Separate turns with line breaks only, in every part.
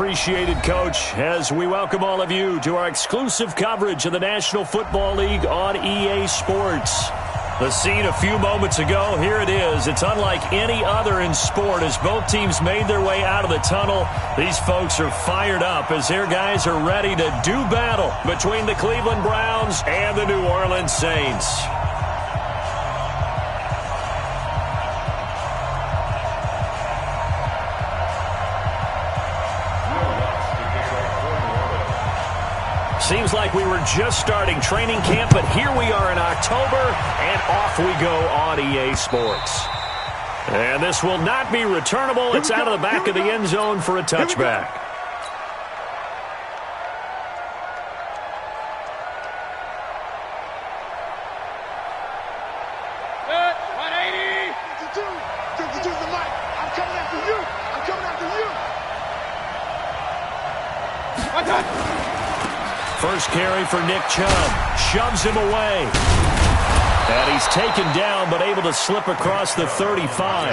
appreciated, Coach, as we welcome all of you to our exclusive coverage of the National Football League on EA Sports. The scene a few moments ago, here it is. It's unlike any other in sport as both teams made their way out of the tunnel. These folks are fired up as their guys are ready to do battle between the Cleveland Browns and the New Orleans Saints. Seems like we were just starting training camp, but here we are in October, and off we go on EA Sports. And this will not be returnable. It's out of the back of the end zone for a touchback. First carry for Nick Chubb. Shoves him away. And he's taken down, but able to slip across the 35.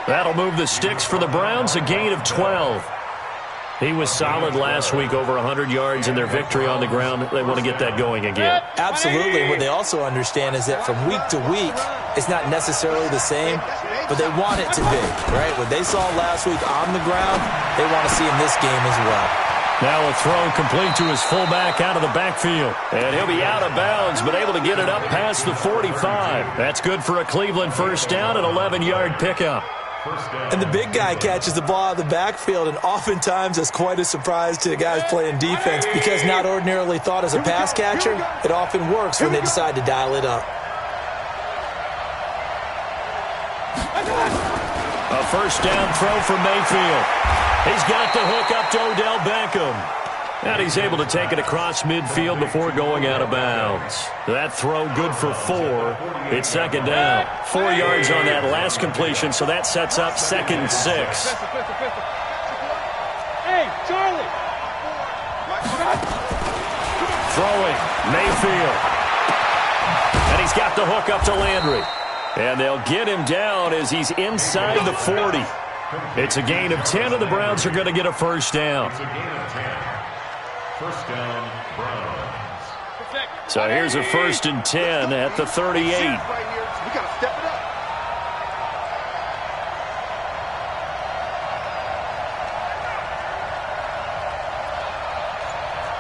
That'll move the sticks for the Browns, a gain of 12. He was solid last week, over 100 yards in their victory on the ground. They want to get that going again.
Absolutely. What they also understand is that from week to week, it's not necessarily the same, but they want it to be, right? What they saw last week on the ground, they want to see in this game as well.
Now a throw complete to his fullback out of the backfield. And he'll be out of bounds, but able to get it up past the 45. That's good for a Cleveland first down, an 11-yard pickup.
And the big guy catches the ball out of the backfield, and oftentimes that's quite a surprise to the guys playing defense because not ordinarily thought as a pass catcher, it often works when they decide to dial it up.
A first down throw for Mayfield. He's got the hook up to Odell Beckham. And he's able to take it across midfield before going out of bounds. That throw good for 4. It's second down. 4 yards on that last completion, so that sets up 2nd and 6.
Hey, Charlie!
Throwing, Mayfield. And he's got the hook up to Landry. And they'll get him down as he's inside the 40. It's a gain of 10, and the Browns are going to get a first down.
First down, Browns.
So here's a 1st and 10 at the 38.
We got to step it up.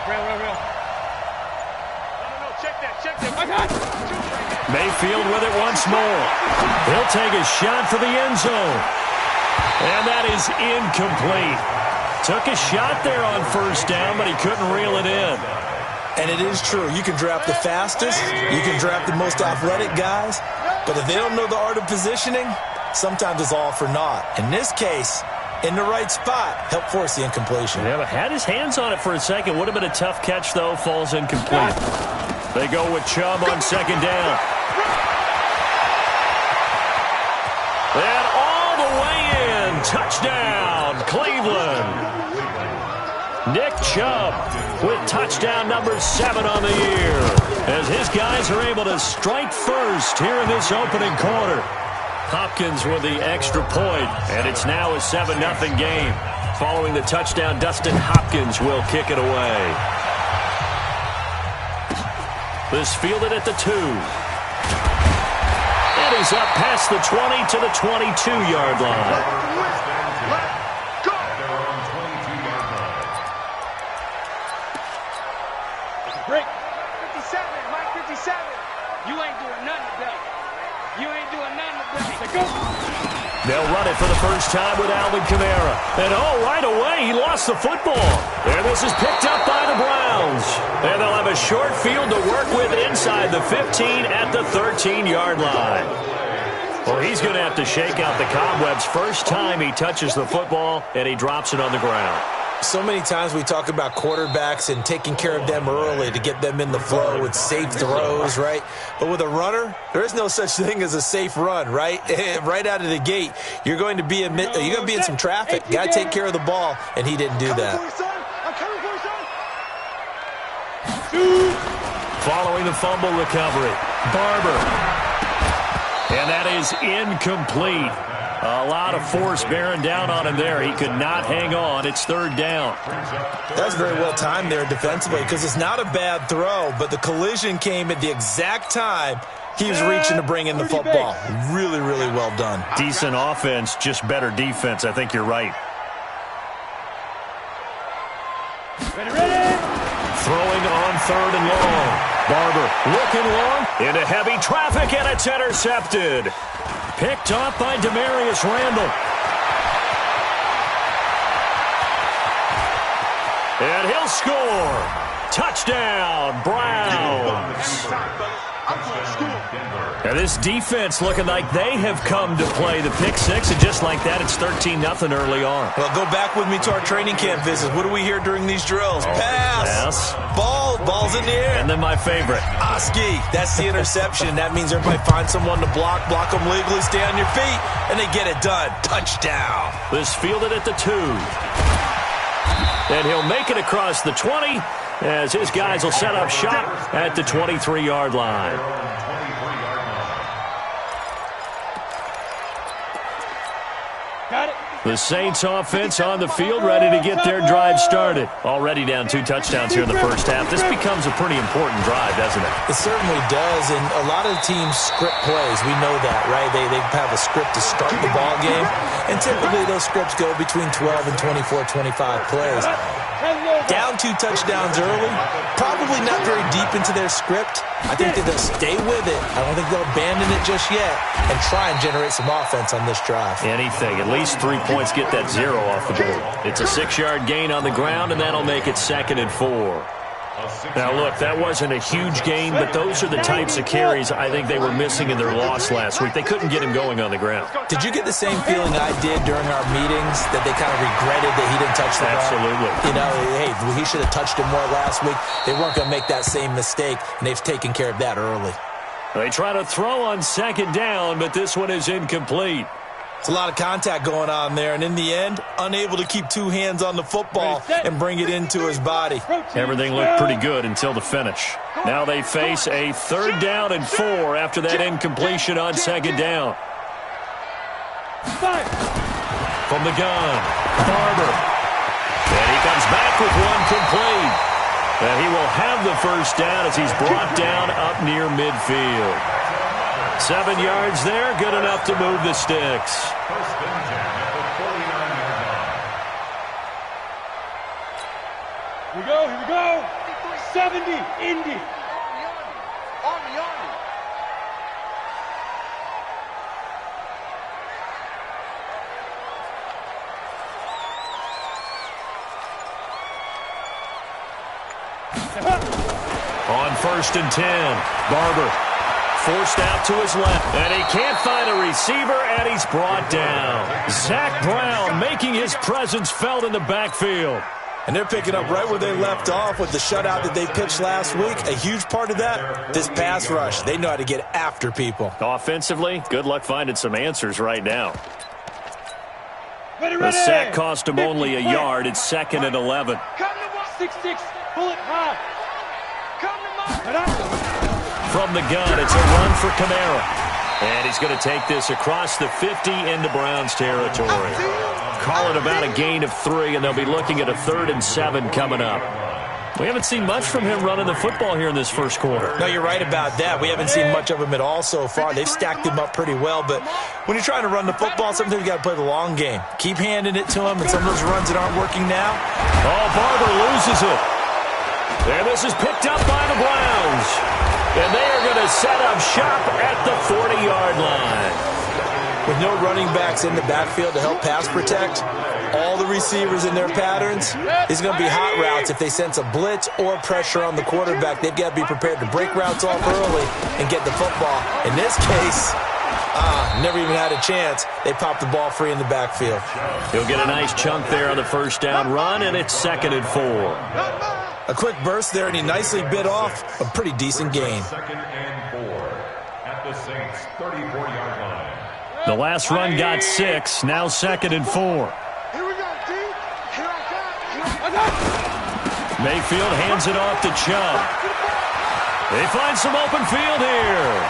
Real. No, check that. I got it.
Mayfield with it once more. He'll take a shot for the end zone. And that is incomplete. Took a shot there on first down, but he couldn't reel it in.
And it is true. You can draft the fastest. You can draft the most athletic guys. But if they don't know the art of positioning, sometimes it's all for naught. In this case, in the right spot, helped force the incompletion.
Yeah, but had his hands on it for a second. Would have been a tough catch, though. Falls incomplete. They go with Chubb on second down. And all the way in. Touchdown, Cleveland. Nick Chubb with touchdown number 7 on the year. As his guys are able to strike first here in this opening quarter. Hopkins with the extra point, and it's now a 7-0 game. Following the touchdown, Dustin Hopkins will kick it away. This fielded at the 2. And he's up past the 20 to the 22-yard line.
Break. 57, Mike, 57. You ain't doing nothing today. You ain't doing nothing today. Go.
They'll run it for the first time with Alvin Kamara. And right away, he lost the football. And this is picked up by the Browns. And they'll have a short field to work with inside the 15 at the 13-yard line. Well, he's going to have to shake out the cobwebs first time he touches the football, and he drops it on the ground.
So many times we talk about quarterbacks and taking care of them early to get them in the flow with safe throws, right? But with a runner, there is no such thing as a safe run, right? Right out of the gate, you're going to be in some traffic. Got to take care of the ball, and he didn't do that.
Following the fumble recovery, Barber. And that is incomplete. A lot of force bearing down on him there. He could not hang on. It's third down.
That's very well timed there defensively because it's not a bad throw, but the collision came at the exact time he was reaching to bring in the football. Really, really well done.
Decent offense, just better defense. I think you're right.
Ready.
Throwing on third and long. Barber looking long into heavy traffic, and it's intercepted. Picked off by Demarius Randall. And he'll score. Touchdown, Browns. Now this defense looking like they have come to play the pick six, and just like that, it's 13-0 early on.
Well, go back with me to our training camp visits. What do we hear during these drills? Pass. Ball's in the air.
And then my favorite.
Oski. That's the interception. That means everybody finds someone to block them legally, stay on your feet, and they get it done. Touchdown.
This fielded at the 2. And he'll make it across the 20 as his guys will set up shop at the 23-yard line.
Got it.
The Saints offense on the field, ready to get their drive started. Already down 2 touchdowns here in the first half. This becomes a pretty important drive, doesn't it?
It certainly does, and a lot of the teams script plays. We know that, right? They have a script to start the ball game, and typically those scripts go between 12 and 24, 25 plays. Down 2 touchdowns early, probably not very deep into their script. I think that they'll stay with it. I don't think they'll abandon it just yet and try and generate some offense on this drive.
Anything. At least 3 points, get that 0 off the board. It's a 6-yard gain on the ground, and that'll make it 2nd and 4. Now, look, that wasn't a huge gain, but those are the types of carries I think they were missing in their loss last week. They couldn't get him going on the ground.
Did you get the same feeling I did during our meetings, that they kind of regretted that he didn't touch the ball?
Absolutely.
You know, hey, he should have touched him more last week. They weren't going to make that same mistake, and they've taken care of that early.
They try to throw on 2nd down, but this one is incomplete.
It's a lot of contact going on there, and in the end, unable to keep 2 hands on the football and bring it into his body.
Everything looked pretty good until the finish. Now they face a 3rd down and 4 after that incompletion on 2nd down. From the gun, Barber. And he comes back with one complete. And he will have the first down as he's brought down up near midfield. 7 yards there, good enough to move the sticks.
Here we go. 70, Indy.
On 1st and 10, Barber. Forced out to his left, and he can't find a receiver, and he's brought down. Zach Brown making his presence felt in the backfield.
And they're picking up right where they left off with the shutout that they pitched last week. A huge part of that, this pass rush. They know how to get after people.
Offensively, good luck finding some answers right now.
Ready.
The sack cost him only a yard. It's 2nd and 11.
6-6, pull it high.
From the gun, it's a run for Kamara. And he's going to take this across the 50 into Browns territory. Call it about a gain of 3, and they'll be looking at a 3rd and 7 coming up. We haven't seen much from him running the football here in this first quarter.
No, you're right about that. We haven't seen much of him at all so far. They've stacked him up pretty well, but when you're trying to run the football, sometimes you got to play the long game. Keep handing it to him, and some of those runs that aren't working now.
Oh, Barber loses it. And this is picked up by the Browns. And they are going to set up shop at the 40-yard line.
With no running backs in the backfield to help pass protect, all the receivers in their patterns, these are going to be hot routes. If they sense a blitz or pressure on the quarterback, they've got to be prepared to break routes off early and get the football. In this case, never even had a chance. They popped the ball free in the backfield.
He'll get a nice chunk there on the first down run, and it's 2nd and 4.
A quick burst there, and he nicely bit off a pretty decent gain.
2nd and 4 at the Saints' 34-yard line.
The last run got 6, now 2nd and 4.
Here we go, D. Here I got.
Mayfield hands it off to Chubb. They find some open field here.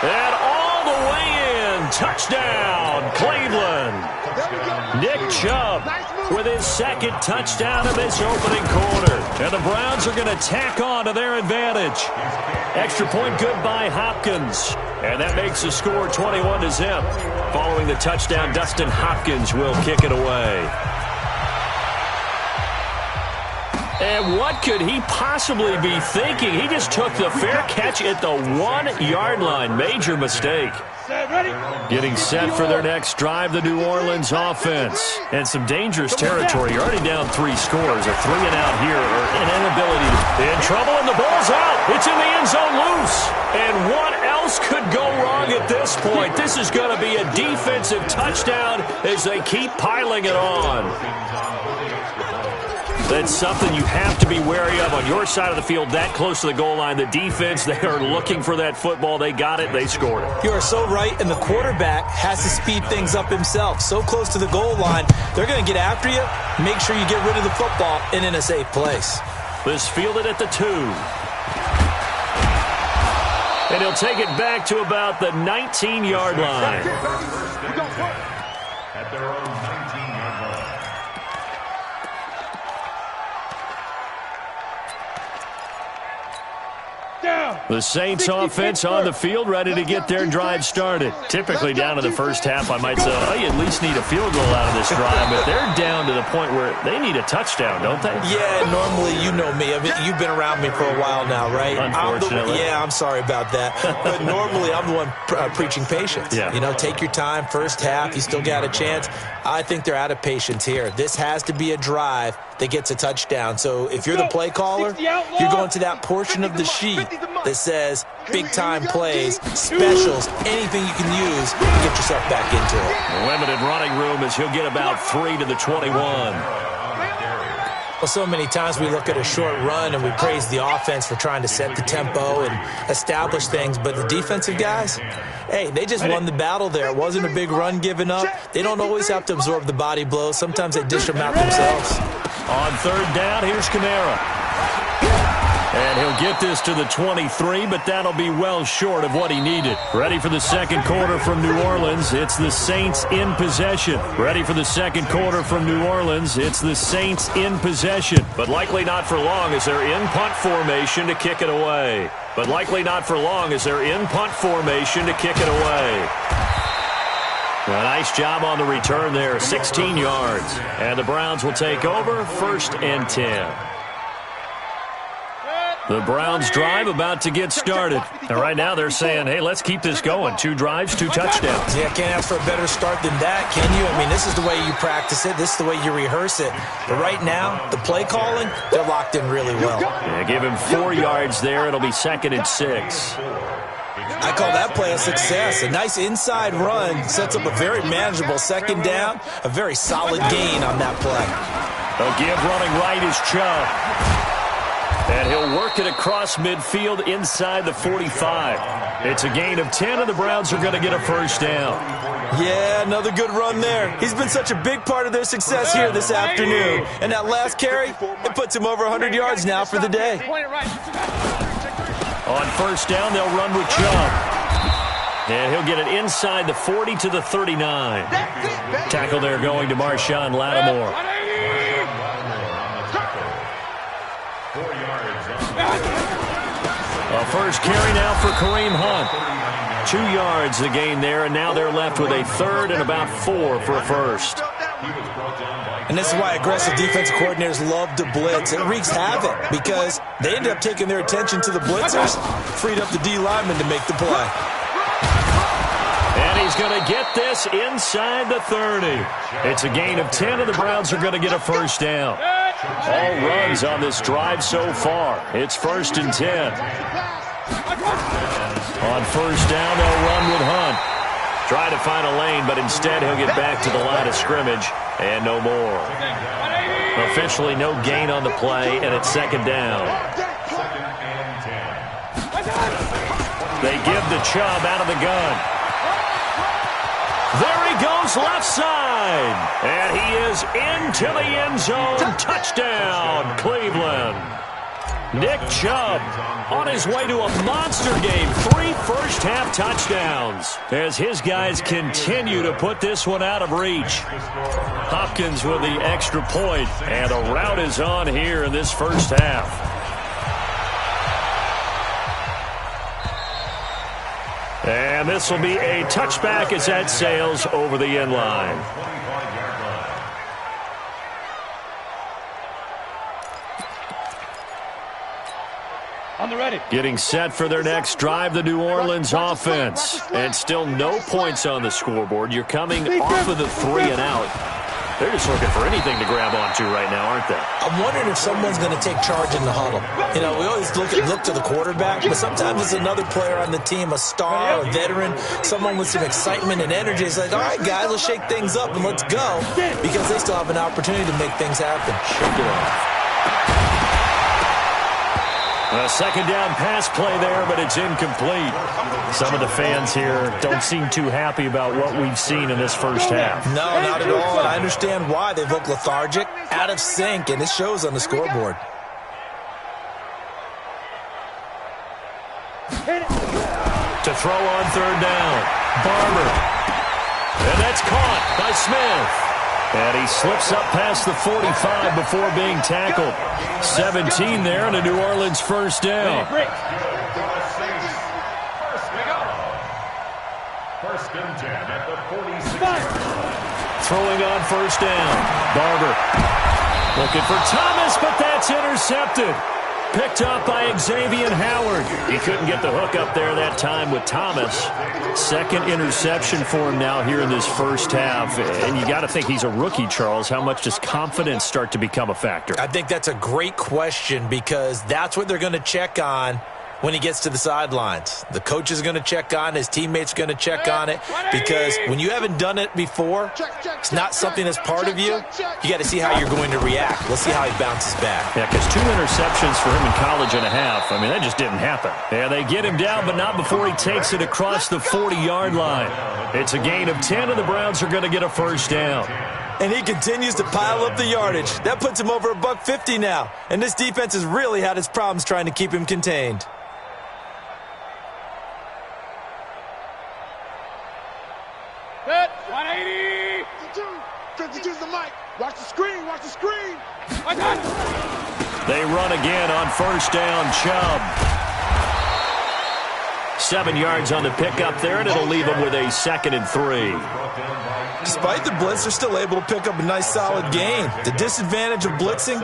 And all the way in touchdown, Cleveland. Nick Chubb with his second touchdown of this opening quarter. And the Browns are going to tack on to their advantage. Extra point good by Hopkins. And that makes the score 21-0. Following the touchdown, Dustin Hopkins will kick it away. And what could he possibly be thinking? He just took the fair catch at the 1-yard line. Major mistake. Getting set for their next drive, the New Orleans offense. And some dangerous territory. You're already down 3 scores. A 3-and-out here, or an inability to... In trouble, and the ball's out. It's in the end zone loose. And what else could go wrong at this point? This is going to be a defensive touchdown as they keep piling it on. That's something you have to be wary of on your side of the field, that close to the goal line. The defense, they are looking for that football. They got it. They scored it.
You are so right, and the quarterback has to speed things up himself. So close to the goal line, they're going to get after you. Make sure you get rid of the football and in a safe place.
This fielded at the 2. And he'll take it back to about the 19-yard line.
At their own 19-yard line.
The Saints offense on the field, ready to get their drive started. Typically down to the first half, I might say, oh, you at least need a field goal out of this drive, but they're down to the point where they need a touchdown, don't they?
Yeah, normally, you know me. I mean, you've been around me for a while now, right?
Unfortunately.
I'm sorry about that. But normally, I'm the one preaching patience.
Yeah.
You know, take your time, first half, you still got a chance. I think they're out of patience here. This has to be a drive that gets a touchdown. So if you're the play caller, you're going to that portion of the sheet that says big-time plays, specials, anything you can use to get yourself back into it.
Limited running room as he'll get about 3 to the 21.
Well, so many times we look at a short run and we praise the offense for trying to set the tempo and establish things, but the defensive guys, hey, they just won the battle there. It wasn't a big run given up. They don't always have to absorb the body blows. Sometimes they dish them out themselves.
On third down, here's Kamara. And he'll get this to the 23, but that'll be well short of what he needed. Ready for the second quarter from New Orleans. It's the Saints in possession. Ready for the second quarter from New Orleans. It's the Saints in possession. But likely not for long as they're in punt formation to kick it away. But likely not for long as they're in punt formation to kick it away. A nice job on the return there, 16 yards. And the Browns will take over, 1st and 10. The Browns drive about to get started. And right now they're saying, hey, let's keep this going. 2 drives, 2 touchdowns.
Yeah, can't ask for a better start than that, can you? I mean, this is the way you practice it. This is the way you rehearse it. But right now, the play calling, they're locked in really well.
Yeah, give him 4 yards there. It'll be 2nd and 6.
I call that play a success. A nice inside run sets up a very manageable second down, a very solid gain on that play.
They'll give running right is Chubb. And he'll work it across midfield inside the 45. It's a gain of 10, and the Browns are going to get a first down.
Yeah, another good run there. He's been such a big part of their success here this afternoon. And that last carry, it puts him over 100 yards now for the day.
On first down, they'll run with Chubb. And he'll get it inside the 40 to the 39. Tackle there going to Marshawn Lattimore. A first carry now for Kareem Hunt. 2 yards the gain there, and now they're left with a 3rd and about 4 for a first.
And this is why aggressive defensive coordinators love to blitz. It wreaks havoc because they ended up taking their attention to the blitzers, freed up the D lineman to make the play.
And he's going to get this inside the 30. It's a gain of 10, and the Browns are going to get a first down. All runs on this drive so far. It's 1st and 10. On first down, they'll run with Hunt. Try to find a lane, but instead he'll get back to the line of scrimmage and no more. Officially no gain on the play, and it's 2nd down. They give the Chubb out of the gun. There he goes left side. And he is into the end zone. Touchdown, Cleveland. Nick Chubb on his way to a monster game. 3 first-half touchdowns as his guys continue to put this one out of reach. Hopkins with the extra point, and a rout is on here in this first half. And this will be a touchback as that sails over the end line.
On the ready.
Getting set for their next drive, the New Orleans offense. And still no points on the scoreboard. You're coming off of the 3 and out. They're just looking for anything to grab onto right now, aren't they?
I'm wondering if someone's going to take charge in the huddle. You know, we always look to the quarterback, but sometimes it's another player on the team, a star, a veteran, someone with some excitement and energy. It's like, all right, guys, let's shake things up and let's go, because they still have an opportunity to make things happen.
Shake it off. A second down pass play there, but it's incomplete. Some of the fans here don't seem too happy about what we've seen in this first half.
No, not at all. And I understand why. They've looked lethargic, out of sync, and it shows on the scoreboard.
To throw on third down, Barber. And that's caught by Smith. And he slips up past the 45 before being tackled. 17 there and a New Orleans first down.
First and 10 at the 46.
Throwing on first down, Barber. Looking for Thomas, but that's intercepted. Picked up by Xavier Howard. He couldn't get the hook up there that time with Thomas. Second interception for him now here in this first half. And you got to think he's a rookie, Charles. How much does confidence start to become a factor?
I think that's a great question, because that's what they're going to check on when he gets to the sidelines. The coach is going to check on, his teammates are going to check on it, because when you haven't done it before, it's not something that's part of you. You got to see how you're going to react. Let's see how he bounces back.
Yeah, because 2 interceptions for him in college and a half. I mean, that just didn't happen. Yeah, they get him down, but not before he takes it across the 40-yard line. It's a gain of 10, and the Browns are going to get a first down.
And he continues to pile up the yardage. That puts him over $150 now. And this defense has really had its problems trying to keep him contained.
Good. 180. 52's the mic. Watch the screen. Watch the screen.
They run again on first down, Chubb. 7 yards on the pickup there, and it'll leave them with a 2nd and 3.
Despite the blitz, they're still able to pick up a nice solid gain. The disadvantage of blitzing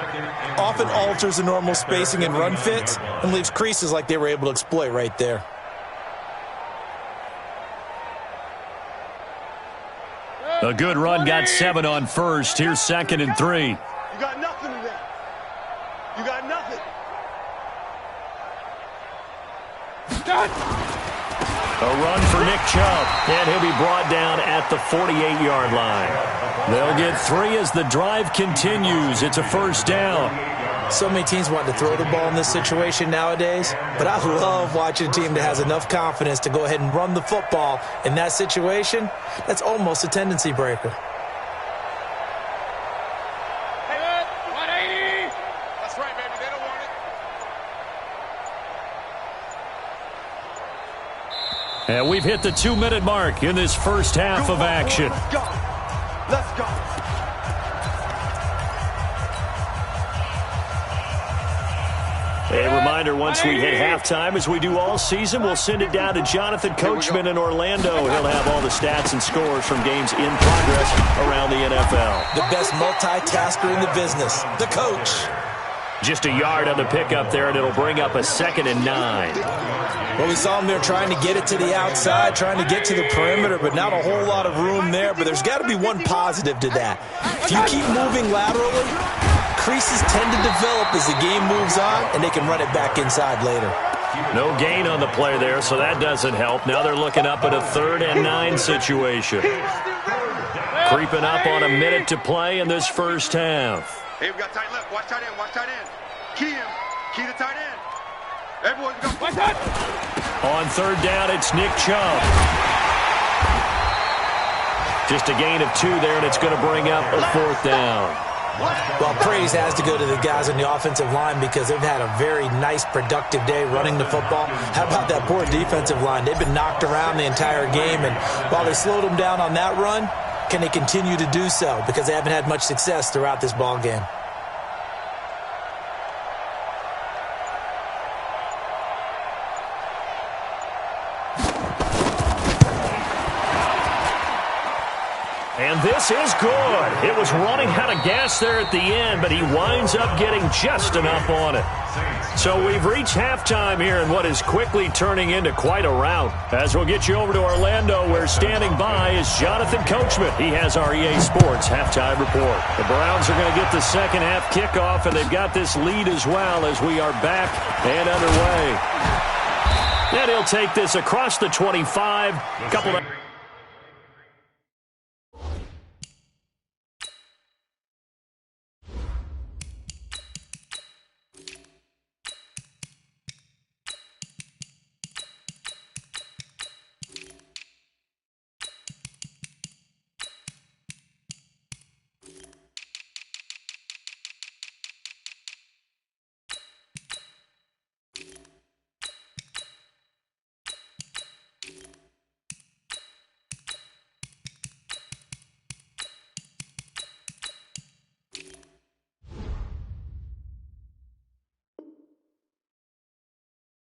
often alters the normal spacing and run fits and leaves creases like they were able to exploit right there.
A good run, got 7 on first. Here's 2nd and 3.
You got nothing today. You got nothing.
A run for Nick Chubb, and he'll be brought down at the 48-yard line. They'll get 3 as the drive continues. It's a first down.
So many teams want to throw the ball in this situation nowadays, but I love watching a team that has enough confidence to go ahead and run the football in that situation. That's almost a tendency breaker.
180. That's right, baby. They don't want it.
And we've hit the 2-minute mark in this first half of action.
Let's go. Let's go.
A reminder, once we hit halftime, as we do all season, we'll send it down to Jonathan Coachman in Orlando. He'll have all the stats and scores from games in progress around the NFL.
The best multitasker in the business, the coach.
Just a yard on the pickup there, and it'll bring up a 2nd and 9.
Well, we saw him there trying to get it to the outside, trying to get to the perimeter, but not a whole lot of room there. But there's got to be one positive to that. If you keep moving laterally, creases tend to develop as the game moves on, and they can run it back inside later.
No gain on the play there, so that doesn't help. Now they're looking up at a 3rd and 9 situation. Creeping up on a minute to play in this first half.
Hey, we got tight left. Watch tight end. Watch tight end. Key him. Key the tight end. Everyone's got watch that.
On 3rd down, it's Nick Chubb. Just a gain of 2 there, and it's going to bring up a 4th down.
Well, praise has to go to the guys on the offensive line because they've had a very nice, productive day running the football. How about that poor defensive line? They've been knocked around the entire game, and while they slowed them down on that run, can they continue to do so? Because they haven't had much success throughout this ball game.
And this is good. It was running out of gas there at the end, but he winds up getting just enough on it. So we've reached halftime here in what is quickly turning into quite a rout. As we'll get you over to Orlando, where standing by is Jonathan Coachman. He has our EA Sports halftime report. The Browns are going to get the second half kickoff, and they've got this lead as well as we are back and underway. And he'll take this across the 25. Couple of...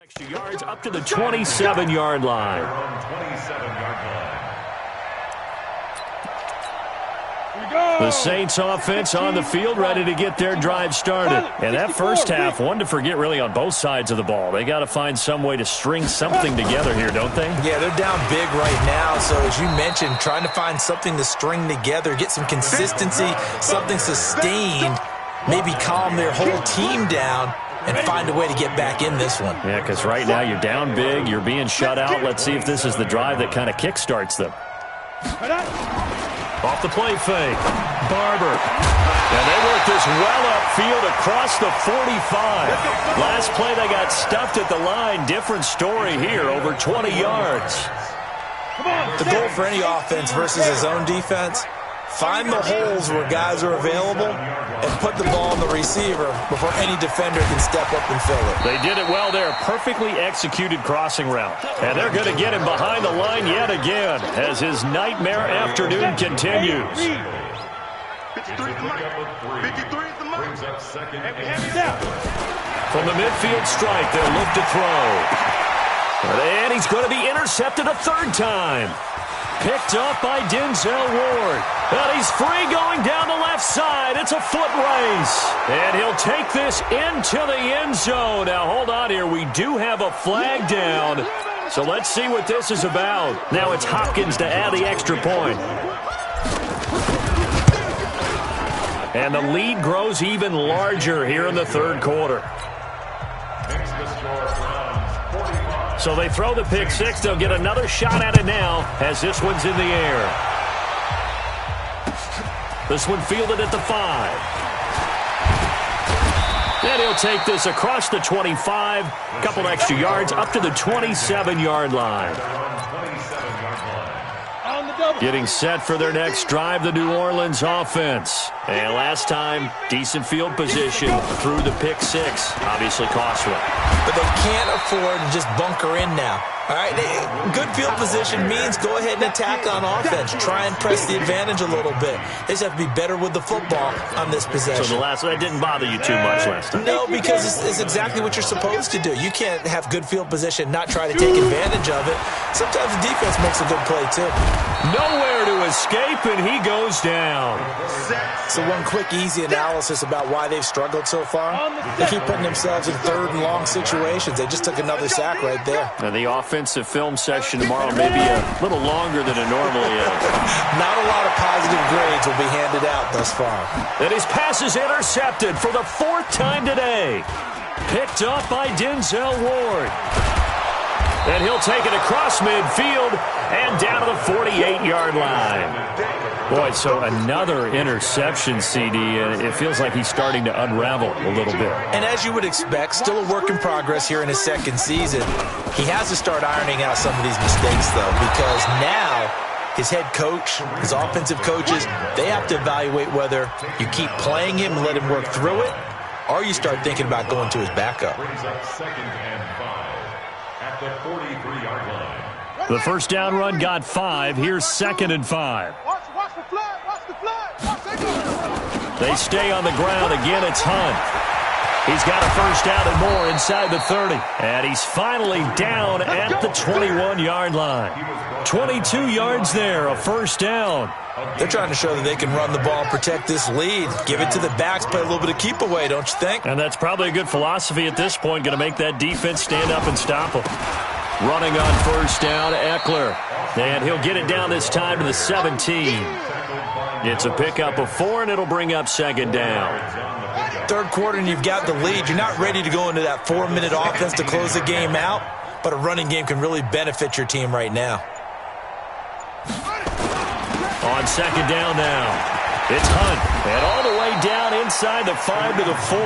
extra yards up to the 27-yard line. The Saints offense on the field, ready to get their drive started. And that first half, one to forget really on both sides of the ball. They got to find some way to string something together here, don't they?
Yeah, they're down big right now. So as you mentioned, trying to find something to string together, get some consistency, something sustained, maybe calm their whole team down and find a way to get back in this one.
Yeah, because right now you're down big, you're being shut out. Let's see if this is the drive that kind of kickstarts them. Off the play fake, Barber. And they work this well upfield across the 45. Last play they got stuffed at the line. Different story here, over 20 yards.
The goal for any offense versus his own defense, find the holes where guys are available and put the ball on the receiver before any defender can step up and fill it.
They did it well there. Perfectly executed crossing route. And they're going to get him behind the line yet again as his nightmare afternoon continues.
53 is the mic. 53 is the mic. Hands down.
From the midfield strike, they'll look to throw. And he's going to be intercepted a third time. Picked up by Denzel Ward. And he's free going down the left side. It's a foot race. And he'll take this into the end zone. Now, hold on here. We do have a flag down. So let's see what this is about. Now it's Hopkins to add the extra point. And the lead grows even larger here in the third quarter. So they throw the pick six. They'll get another shot at it now as this one's in the air. This one fielded at the 5. And he'll take this across the 25. Couple extra yards up to the 27-yard line. Getting set for their next drive, the New Orleans offense. And last time, decent field position through the pick six. Obviously costly.
But they can't afford to just bunker in now. All right, good field position means go ahead and attack on offense. Try and press the advantage a little bit. They just have to be better with the football on this possession.
So that didn't bother you too much last time?
No, because it's exactly what you're supposed to do. You can't have good field position, not try to take advantage of it. Sometimes the defense makes a good play, too.
Nowhere to escape, and he goes down.
So one quick, easy analysis about why they've struggled so far. They keep putting themselves in third and long situations. They just took another sack right there.
And the offensive film session tomorrow may be a little longer than it normally is.
Not a lot of positive grades will be handed out thus far.
And his pass is intercepted for the 4th time today. Picked up by Denzel Ward. And he'll take it across midfield and down to the 48-yard line. Boy, so another interception, CD, and it feels like he's starting to unravel a little bit.
And as you would expect, still a work in progress here in his second season. He has to start ironing out some of these mistakes, though, because now his head coach, his offensive coaches, they have to evaluate whether you keep playing him and let him work through it, or you start thinking about going to his backup.
Brings up 2nd and 5 at the 43-yard line.
The first down run got 5. Here's 2nd and 5.
Watch the flood. Watch the flood.
They stay on the ground. Again, it's Hunt. He's got a first down and more inside the 30. And he's finally down at the 21-yard line. 22 yards there, a first down.
They're trying to show that they can run the ball, protect this lead, give it to the backs, play a little bit of keep away, don't you think?
And that's probably a good philosophy at this point, going to make that defense stand up and stop them. Running on first down, Eckler. And he'll get it down this time to the 17. It's a pickup of 4, and it'll bring up 2nd down.
Third quarter and you've got the lead. You're not ready to go into that 4-minute offense to close the game out, but a running game can really benefit your team right now.
On 2nd down now, it's Hunt. And all the way down inside the 5 to the 4.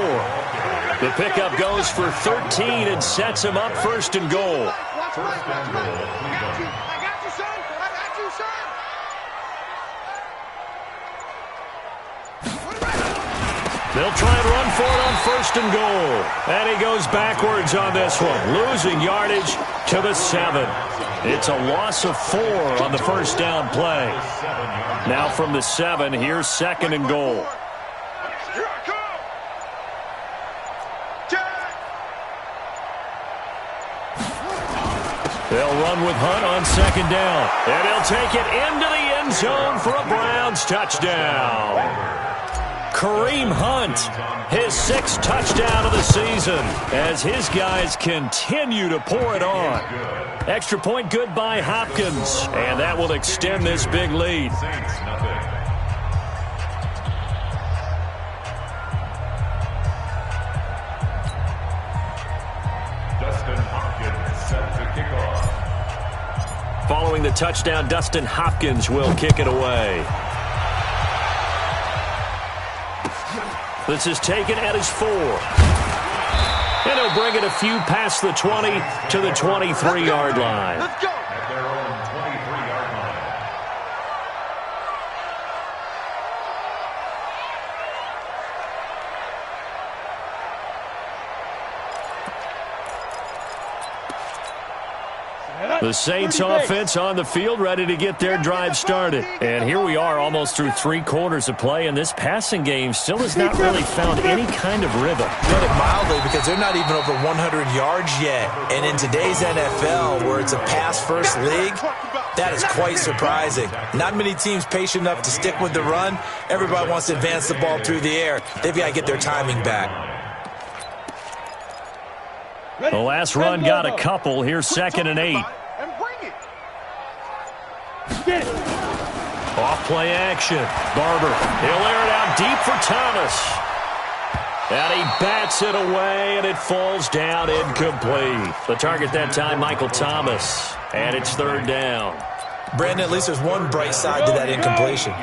The pickup goes for 13 and sets him up 1st and goal.
First and goal, Cleveland.
I got you, son. I got you, son.
They'll try and run for it on 1st and goal. And he goes backwards on this one, losing yardage to the 7. It's a loss of 4 on the first down play. Now from the 7, here's 2nd and goal.
Here I come.
They'll run with Hunt on 2nd down. And he'll take it into the end zone for a Browns touchdown. Kareem Hunt, his 6th touchdown of the season as his guys continue to pour it on. Extra point good by Hopkins, and that will extend this big lead.
Saints, nothing. Dustin Hopkins set to kick off.
Following the touchdown, Dustin Hopkins will kick it away. This is taken at his 4. And he'll bring it a few past the 20 to the 23-yard line.
Let's go.
At their own 23-yard line.
The Saints offense on the field, ready to get their drive started. And here we are almost through 3 quarters of play, and this passing game still has not really found any kind of rhythm.
Put it mildly, because they're not even over 100 yards yet. And in today's NFL, where it's a pass-first league, that is quite surprising. Not many teams patient enough to stick with the run. Everybody wants to advance the ball through the air. They've got to get their timing back.
The last run got a couple. Here's 2nd and 8.
And bring it.
Off play action. Barber. He'll air it out deep for Thomas. And he bats it away, and it falls down incomplete. The target that time, Michael Thomas. And it's 3rd down.
Brandon, at least there's one bright side to that incompletion.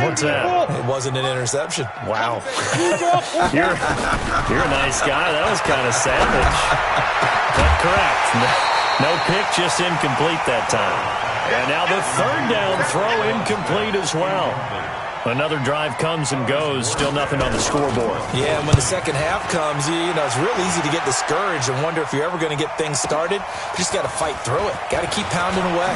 What's that?
It wasn't an interception.
Wow. You're a nice guy. That was kind of savage. But correct. No pick, just incomplete that time. And now the 3rd down throw incomplete as well. Another drive comes and goes. Still nothing on the scoreboard.
Yeah, and when the second half comes, you know, it's real easy to get discouraged and wonder if you're ever going to get things started. You just got to fight through it. Got to keep pounding away.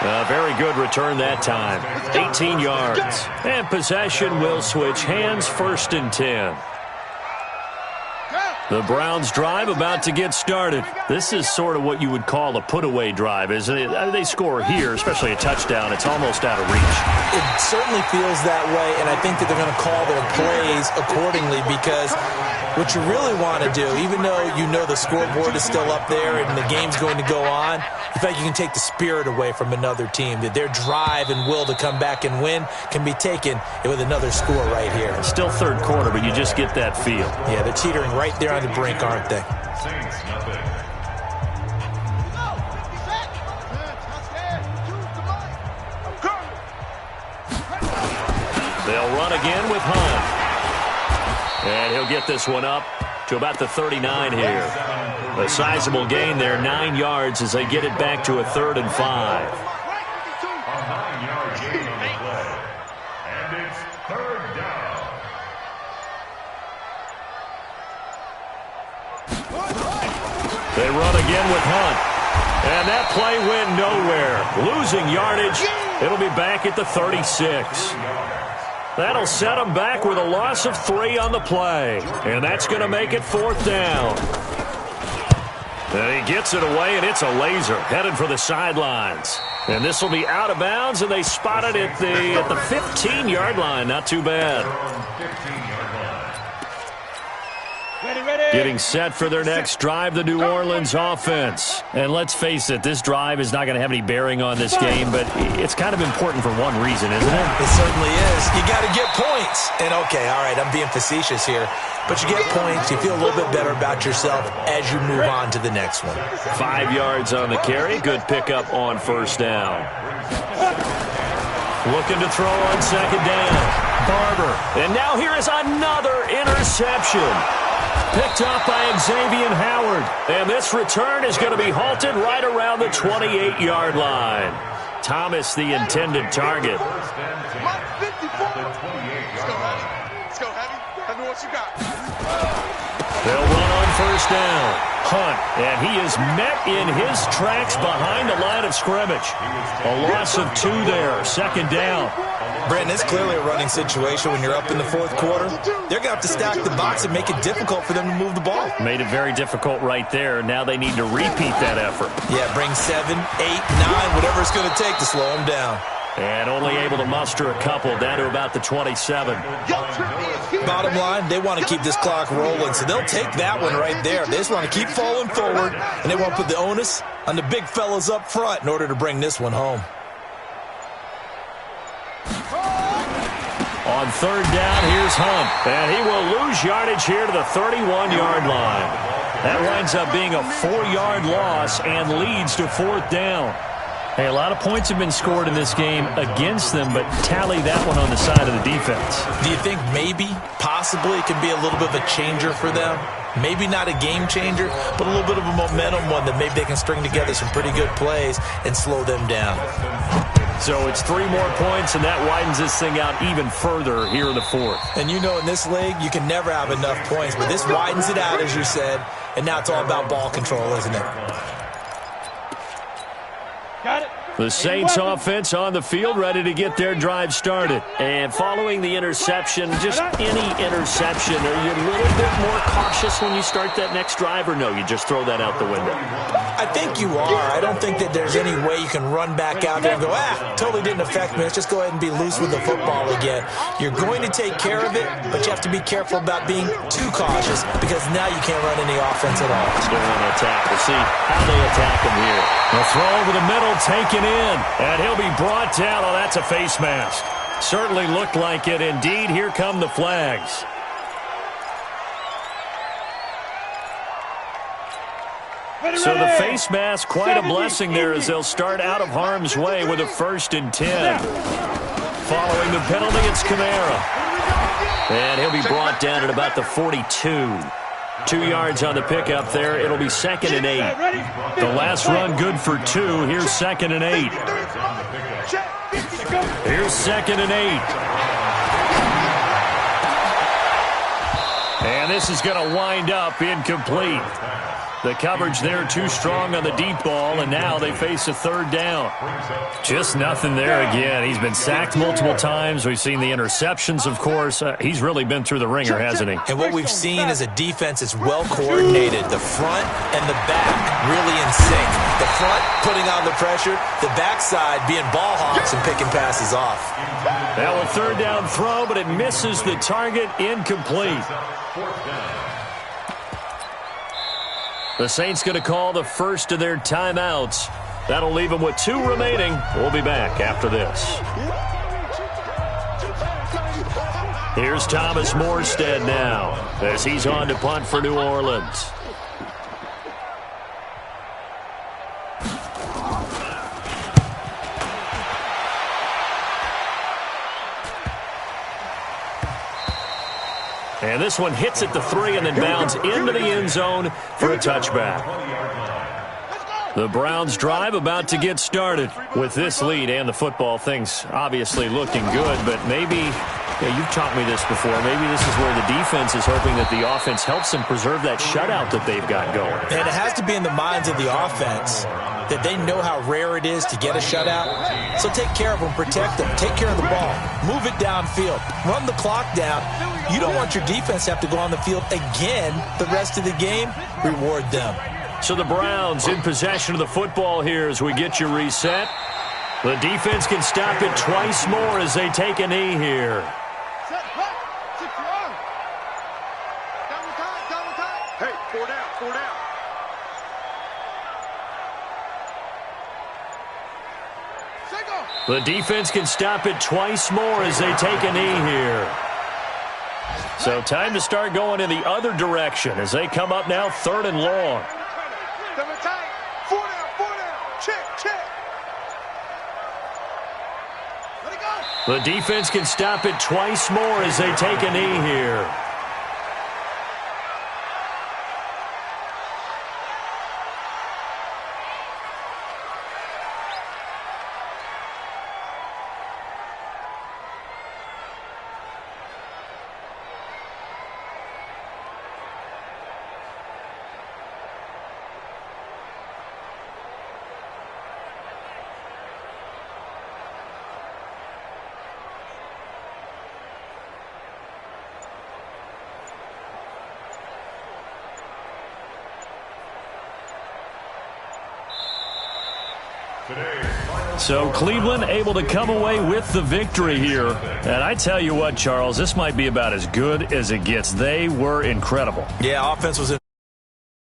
A very good return that time. 18 yards. And possession will switch hands, 1st and 10. The Browns drive about to get started. This is sort of what you would call a put-away drive, isn't it? They score here, especially a touchdown. It's almost out of reach.
It certainly feels that way, and I think that they're going to call their plays accordingly, because what you really want to do, even though you know the scoreboard is still up there and the game's going to go on, in fact, you can take the spirit away from another team, that their drive and will to come back and win can be taken with another score right here.
Still 3rd quarter, but you just get that feel.
Yeah, they're teetering right there on the brink, aren't they?
Saints, nothing.
They'll run again with Hunt. And he'll get this one up to about the 39 here. A sizable gain there, 9 yards as they get it back to a 3rd and 5. They run again with Hunt. And that play went nowhere. Losing yardage. It'll be back at the 36. That'll set them back with a loss of 3 on the play. And that's going to make it 4th down. And he gets it away, and it's a laser headed for the sidelines. And this will be out of bounds, and they spot it at the 15-yard line. Not too bad. Getting set for their next drive, the New Orleans offense. And let's face it, this drive is not going to have any bearing on this game, but it's kind of important for one reason, isn't it?
It certainly is. You got to get points. And, okay, all right, I'm being facetious here. But you get points, you feel a little bit better about yourself as you move on to the next one.
5 yards on the carry. Good pickup on 1st down. Looking to throw on 2nd down. Barber. And now here is another interception. Picked up by Xavier Howard. And this return is going to be halted right around the 28-yard line. Thomas, the intended target.
Let's go, Heavy. Tell me what you got.
They'll run on 1st down. Hunt, and he is met in his tracks behind the line of scrimmage. A loss of 2 there. 2nd down.
Brandon, it's clearly a running situation when you're up in the 4th quarter. They're going to have to stack the box and make it difficult for them to move the ball.
Made it very difficult right there. Now they need to repeat that effort.
Yeah, bring 7, 8, 9, whatever it's going to take to slow them down.
And only able to muster a couple down to about the 27.
Bottom line, they want to keep this clock rolling, so they'll take that one right there. They just want to keep falling forward, and they want to put the onus on the big fellas up front in order to bring this one home.
On 3rd down, here's Hunt. And he will lose yardage here to the 31-yard line. That winds up being a 4-yard loss and leads to 4th down. Hey, a lot of points have been scored in this game against them, but tally that one on the side of the defense.
Do you think maybe, possibly, it could be a little bit of a changer for them? Maybe not a game changer, but a little bit of a momentum one that maybe they can string together some pretty good plays and slow them down.
So it's 3 more points, and that widens this thing out even further here in the 4th.
And you know in this league, you can never have enough points, but this widens it out, as you said, and now it's all about ball control, isn't it?
Got it.
The Saints offense on the field, ready to get their drive started. And following the interception, just any interception, are you a little bit more cautious when you start that next drive, or no, you just throw that out the window?
I think you are. I don't think that there's any way you can run back out there and go, totally didn't affect me. Let's just go ahead and be loose with the football again. You're going to take care of it, but you have to be careful about being too cautious because now you can't run any offense at all.
Still want to attack. We'll see how they attack him here. They'll throw over the middle, taken in, and he'll be brought down. Oh, that's a face mask. Certainly looked like it. Indeed, here come the flags. So the face mask, quite a blessing there as they'll start out of harm's way with a 1st and 10. Following the penalty, it's Kamara. And he'll be brought down at about the 42. 2 yards on the pickup there. It'll be 2nd and 8. The last run good for 2. Here's 2nd and 8. Here's 2nd and 8. And this is going to wind up incomplete. The coverage there too strong on the deep ball, and now they face a 3rd down. Just nothing there again. He's been sacked multiple times. We've seen the interceptions, of course. He's really been through the ringer, hasn't he?
And what we've seen is a defense that's well coordinated. The front and the back really in sync. The front putting on the pressure, the backside being ball hawks and picking passes off.
Now a 3rd down throw, but it misses the target, incomplete. The Saints going to call the first of their timeouts. That'll leave them with 2 remaining. We'll be back after this. Here's Thomas Morstead now as he's on to punt for New Orleans. And this one hits at the 3 and then bounds into the end zone for a touchback. The Browns' drive about to get started. With this lead and the football, things obviously looking good, but maybe, you've taught me this before, maybe this is where the defense is hoping that the offense helps them preserve that shutout that they've got going.
And it has to be in the minds of the offense that they know how rare it is to get a shutout. So take care of them, protect them, take care of the ball, move it downfield, run the clock down. You don't want your defense to have to go on the field again the rest of the game. Reward them.
So the Browns in possession of the football here as we get you reset. The defense can stop it twice more as they take a knee here.
Hey, 4 down, 4 down.
The defense can stop it twice more as they take a knee here. So time to start going in the other direction as they come up now 3rd and long.
4 down. Check. Let it go.
The defense can stop it twice more as they take a knee here. So Cleveland able to come away with the victory here. And I tell you what, Charles, this might be about as good as it gets. They were incredible.
Yeah, offense was